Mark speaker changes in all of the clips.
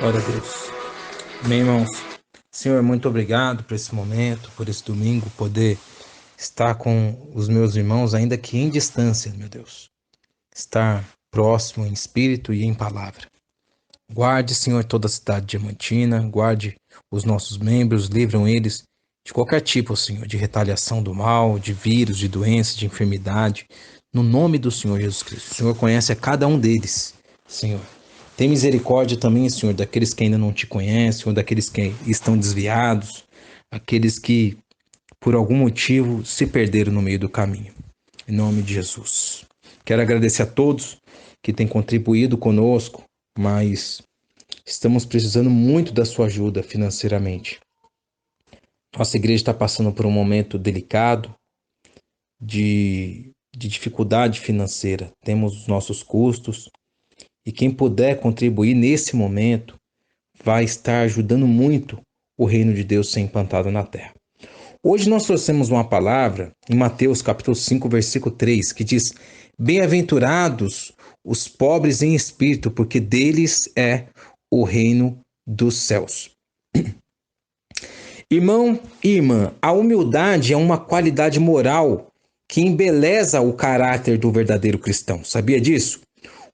Speaker 1: Glória a Deus. Bem, irmãos, Senhor, muito obrigado por esse momento, por esse domingo, poder estar com os meus irmãos, ainda que em distância, meu Deus. Estar próximo em espírito e em palavra. Guarde, Senhor, toda a cidade diamantina, guarde os nossos membros, livram eles de qualquer tipo, Senhor, de retaliação do mal, de vírus, de doença, de enfermidade, no nome do Senhor Jesus Cristo. O Senhor conhece a cada um deles, Senhor. Tem misericórdia também, Senhor, daqueles que ainda não te conhecem, ou daqueles que estão desviados, aqueles que, por algum motivo, se perderam no meio do caminho. Em nome de Jesus. Quero agradecer a todos que têm contribuído conosco, mas estamos precisando muito da sua ajuda financeiramente. Nossa igreja está passando por um momento delicado de dificuldade financeira. Temos os nossos custos e quem puder contribuir nesse momento vai estar ajudando muito o reino de Deus ser implantado na terra. Hoje nós trouxemos uma palavra em Mateus capítulo 5, versículo 3, que diz: Bem-aventurados os pobres em espírito, porque deles é o reino dos céus. Irmão e irmã, a humildade é uma qualidade moral que embeleza o caráter do verdadeiro cristão. Sabia disso?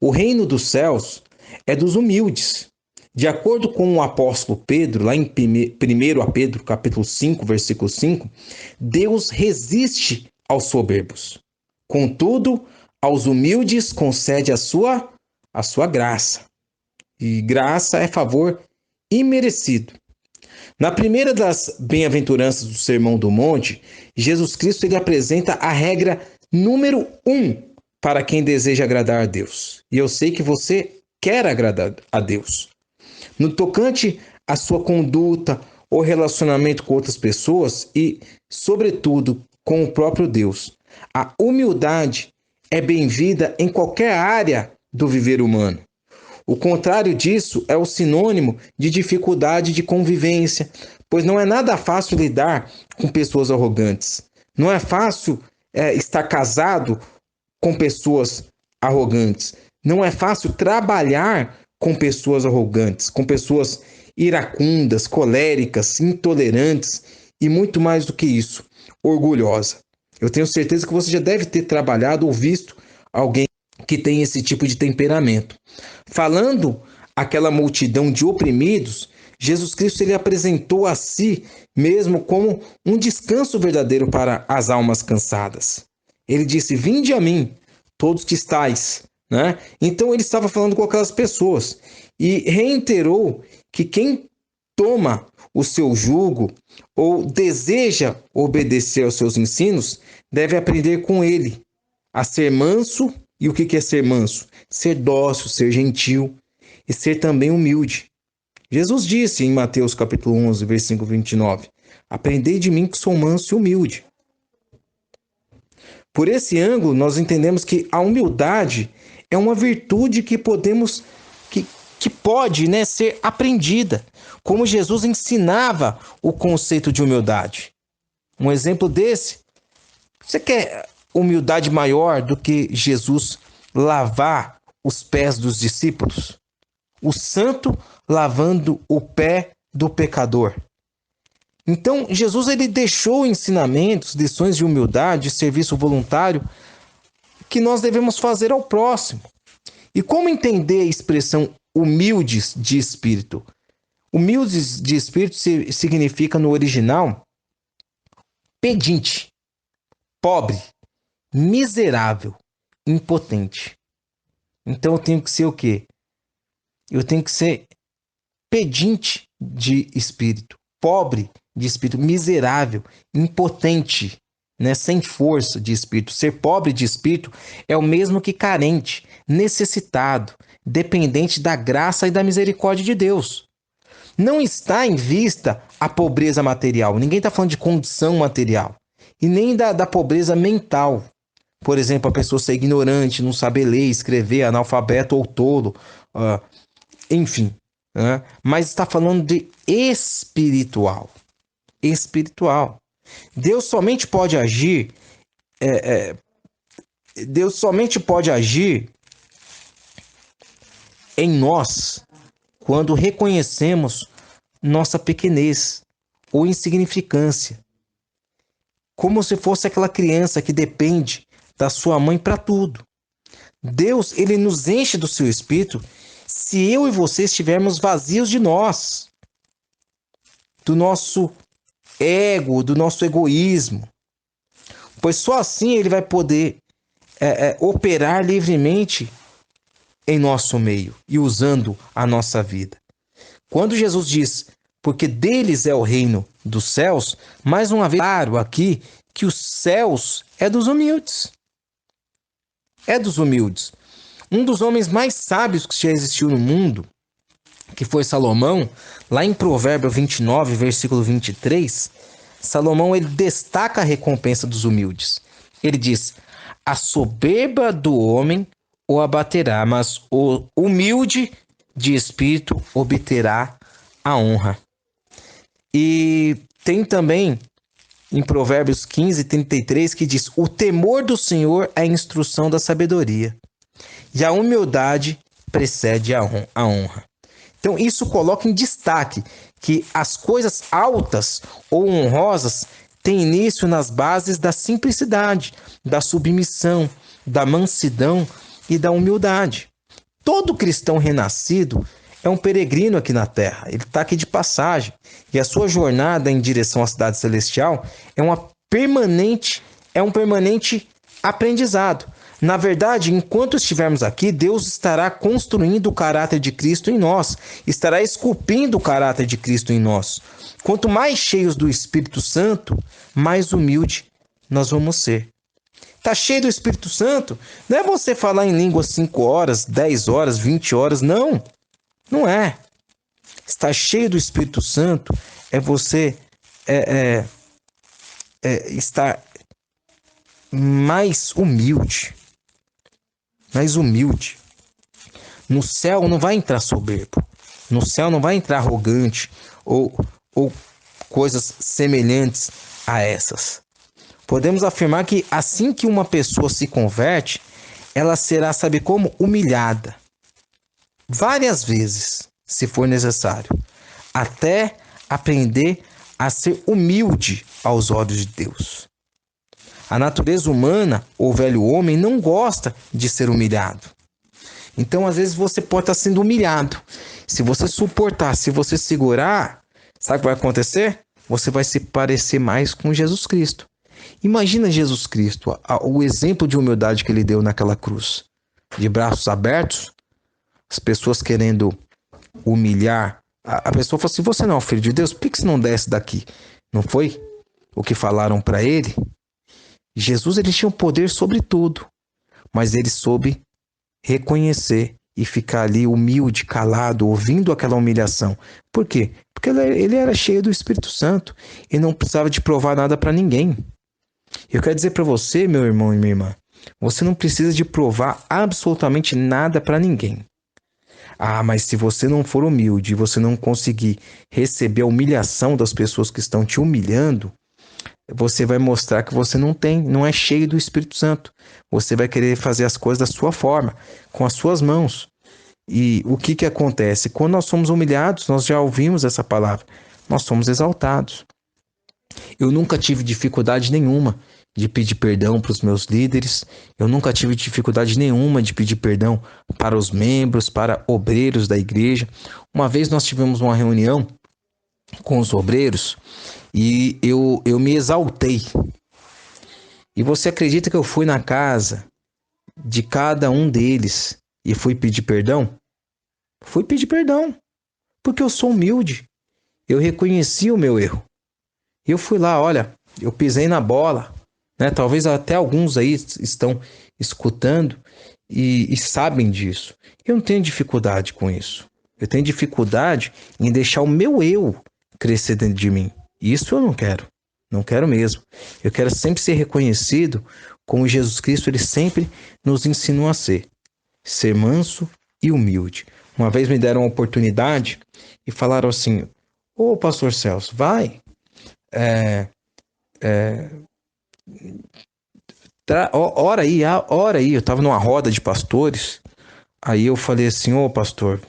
Speaker 1: O reino dos céus é dos humildes. De acordo com o apóstolo Pedro, lá em 1 Pedro, capítulo 5, versículo 5, Deus resiste aos soberbos. Contudo, aos humildes concede a sua graça. E graça é favor imerecido. Na primeira das bem-aventuranças do Sermão do Monte, Jesus Cristo ele apresenta a regra número 1 para quem deseja agradar a Deus. E eu sei que você quer agradar a Deus. No tocante à sua conduta ou relacionamento com outras pessoas e, sobretudo, com o próprio Deus, a humildade é bem-vinda em qualquer área do viver humano. O contrário disso é o sinônimo de dificuldade de convivência, pois não é nada fácil lidar com pessoas arrogantes. Não é fácil estar casado com pessoas arrogantes. Não é fácil trabalhar com pessoas arrogantes, com pessoas iracundas, coléricas, intolerantes e muito mais do que isso, orgulhosa. Eu tenho certeza que você já deve ter trabalhado ou visto alguém que tem esse tipo de temperamento. Falando àquela multidão de oprimidos, Jesus Cristo ele apresentou a si mesmo como um descanso verdadeiro para as almas cansadas. Ele disse: Vinde a mim, todos que estáis. Né? Então ele estava falando com aquelas pessoas e reiterou que quem toma o seu jugo ou deseja obedecer aos seus ensinos deve aprender com ele a ser manso. E o que é ser manso? Ser dócil, ser gentil e ser também humilde. Jesus disse em Mateus capítulo 11, versículo 29, Aprendei de mim que sou manso e humilde. Por esse ângulo, nós entendemos que a humildade é uma virtude que pode ser aprendida, como Jesus ensinava o conceito de humildade. Um exemplo desse, você quer humildade maior do que Jesus lavar os pés dos discípulos? O santo lavando o pé do pecador. Então, Jesus ele deixou ensinamentos, lições de humildade, de serviço voluntário, que nós devemos fazer ao próximo. E como entender a expressão humildes de espírito? Humildes de espírito significa, no original, pedinte, pobre, miserável, impotente. Então eu tenho que ser o quê? Eu tenho que ser pedinte de espírito, pobre de espírito, miserável, impotente, sem força de espírito. Ser pobre de espírito é o mesmo que carente, necessitado, dependente da graça e da misericórdia de Deus. Não está em vista a pobreza material. Ninguém está falando de condição material. E nem da pobreza mental. Por exemplo, a pessoa ser ignorante, não saber ler, escrever, analfabeto ou tolo. Enfim. Mas está falando de espiritual. Espiritual. Deus somente pode agir. Deus somente pode agir em nós quando reconhecemos nossa pequenez ou insignificância, como se fosse aquela criança que depende da sua mãe para tudo. Deus, ele nos enche do seu espírito se eu e você estivermos vazios de nós, do nosso ego, do nosso egoísmo, pois só assim ele vai poder operar livremente em nosso meio e usando a nossa vida. Quando Jesus diz, porque deles é o reino dos céus, mais uma vez, claro aqui que os céus é dos humildes. É dos humildes. Um dos homens mais sábios que já existiu no mundo, que foi Salomão, lá em Provérbios 29, versículo 23, Salomão ele destaca a recompensa dos humildes. Ele diz, a soberba do homem o abaterá, mas o humilde de espírito obterá a honra. E tem também em Provérbios 15, 33, que diz, o temor do Senhor é a instrução da sabedoria, e a humildade precede a honra. Então isso coloca em destaque que as coisas altas ou honrosas têm início nas bases da simplicidade, da submissão, da mansidão e da humildade. Todo cristão renascido é um peregrino aqui na Terra, ele está aqui de passagem, e a sua jornada em direção à cidade celestial é um permanente aprendizado. Na verdade, enquanto estivermos aqui, Deus estará construindo o caráter de Cristo em nós, estará esculpindo o caráter de Cristo em nós. Quanto mais cheios do Espírito Santo, mais humilde nós vamos ser. Está cheio do Espírito Santo? Não é você falar em língua 5 horas, 10 horas, 20 horas, não. Não é. Estar cheio do Espírito Santo é você estar mais humilde. Mais humilde. No céu não vai entrar soberbo. No céu não vai entrar arrogante ou coisas semelhantes a essas. Podemos afirmar que assim que uma pessoa se converte, ela será, sabe como? Humilhada. Várias vezes, se for necessário, até aprender a ser humilde aos olhos de Deus. A natureza humana, ou velho homem, não gosta de ser humilhado. Então, às vezes, você pode estar sendo humilhado. Se você suportar, se você segurar, sabe o que vai acontecer? Você vai se parecer mais com Jesus Cristo. Imagina Jesus Cristo, o exemplo de humildade que ele deu naquela cruz. De braços abertos, as pessoas querendo humilhar. A pessoa falou assim, você não é o filho de Deus? Por que você não desce daqui? Não foi o que falaram para ele? Jesus ele tinha um poder sobre tudo, mas ele soube reconhecer e ficar ali humilde, calado, ouvindo aquela humilhação. Por quê? Porque ele era cheio do Espírito Santo e não precisava de provar nada para ninguém. Eu quero dizer para você, meu irmão e minha irmã, você não precisa de provar absolutamente nada para ninguém. Ah, mas se você não for humilde e você não conseguir receber a humilhação das pessoas que estão te humilhando, você vai mostrar que você não é cheio do Espírito Santo. Você vai querer fazer as coisas da sua forma, com as suas mãos. E o que acontece? Quando nós somos humilhados, nós já ouvimos essa palavra, nós somos exaltados. Eu nunca tive dificuldade nenhuma de pedir perdão para os meus líderes. Eu nunca tive dificuldade nenhuma de pedir perdão para os membros, para obreiros da igreja. Uma vez nós tivemos uma reunião com os obreiros e eu me exaltei. E você acredita que eu fui na casa de cada um deles e fui pedir perdão? Fui pedir perdão, porque eu sou humilde. Eu reconheci o meu erro. Eu fui lá, olha, eu pisei na bola, né? Talvez até alguns aí estão escutando e sabem disso. Eu não tenho dificuldade com isso. Eu tenho dificuldade em deixar o meu eu crescer dentro de mim. Isso eu não quero. Não quero mesmo. Eu quero sempre ser reconhecido como Jesus Cristo, ele sempre nos ensinou a ser. Ser manso e humilde. Uma vez me deram uma oportunidade e falaram assim, ô pastor Celso, vai... ora aí, eu estava numa roda de pastores, aí eu falei assim, ô pastor,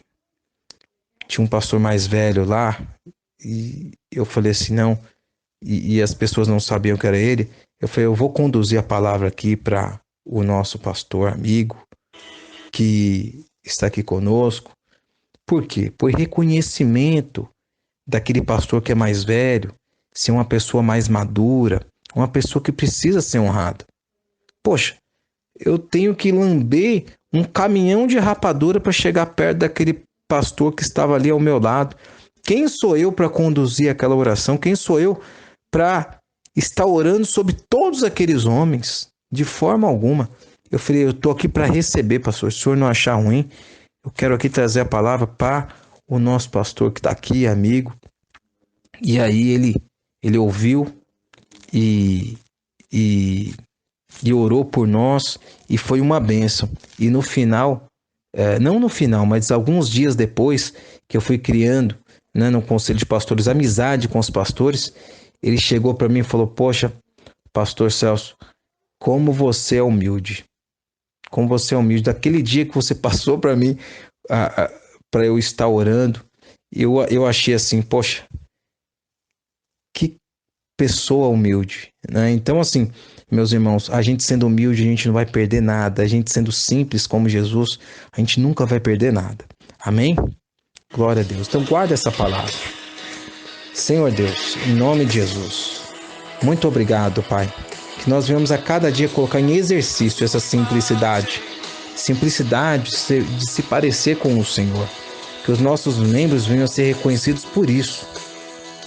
Speaker 1: tinha um pastor mais velho lá, e eu falei assim, não, e as pessoas não sabiam que era ele. Eu falei, eu vou conduzir a palavra aqui para o nosso pastor amigo que está aqui conosco. Por quê? Por reconhecimento daquele pastor que é mais velho, ser uma pessoa mais madura, uma pessoa que precisa ser honrada. Poxa, eu tenho que lamber um caminhão de rapadura para chegar perto daquele pastor que estava ali ao meu lado. Quem sou eu para conduzir aquela oração? Quem sou eu para estar orando sobre todos aqueles homens? De forma alguma. Eu falei, eu estou aqui para receber, pastor. Se o senhor não achar ruim, eu quero aqui trazer a palavra para o nosso pastor que está aqui, amigo. E aí ele ouviu e, e, e orou por nós e foi uma bênção. E no final, não no final, mas alguns dias depois que eu fui criando, né, no Conselho de Pastores, amizade com os pastores, ele chegou para mim e falou, poxa, pastor Celso, como você é humilde. Como você é humilde. Daquele dia que você passou para mim, para eu estar orando, eu achei assim, poxa, que pessoa humilde, né? Então, assim, meus irmãos, a gente sendo humilde, a gente não vai perder nada. A gente sendo simples como Jesus, a gente nunca vai perder nada. Amém? Glória a Deus. Então, guarda essa palavra. Senhor Deus, em nome de Jesus, muito obrigado, Pai, que nós venhamos a cada dia colocar em exercício essa simplicidade. Simplicidade de se parecer com o Senhor. Que os nossos membros venham a ser reconhecidos por isso.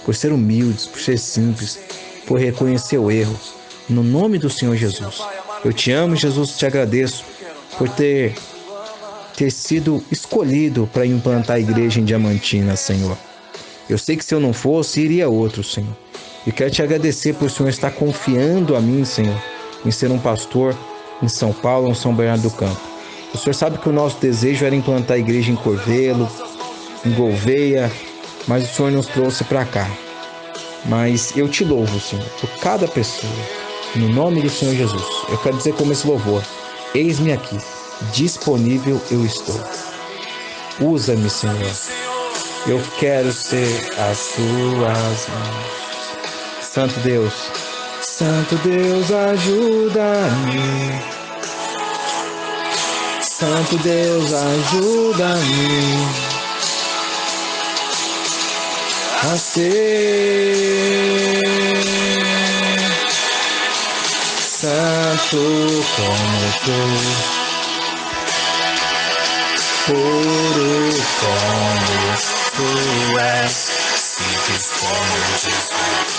Speaker 1: Por ser humildes, por ser simples, por reconhecer o erro. No nome do Senhor Jesus. Eu te amo, Jesus, te agradeço por ter sido escolhido para implantar a igreja em Diamantina, Senhor. Eu sei que se eu não fosse, iria outro, Senhor. Eu quero te agradecer por o Senhor estar confiando a mim, Senhor, em ser um pastor em São Paulo, em São Bernardo do Campo. O Senhor sabe que o nosso desejo era implantar a igreja em Corvelo, em Gouveia, mas o Senhor nos trouxe para cá. Mas eu te louvo, Senhor, por cada pessoa. No nome do Senhor Jesus. Eu quero dizer como esse louvor. Eis-me aqui. Disponível eu estou. Usa-me, Senhor. Eu quero ser as tuas mãos. Santo Deus. Santo Deus, ajuda-me. Santo Deus, ajuda-me a ser santo como tu, puro como tu és, simples como Jesus.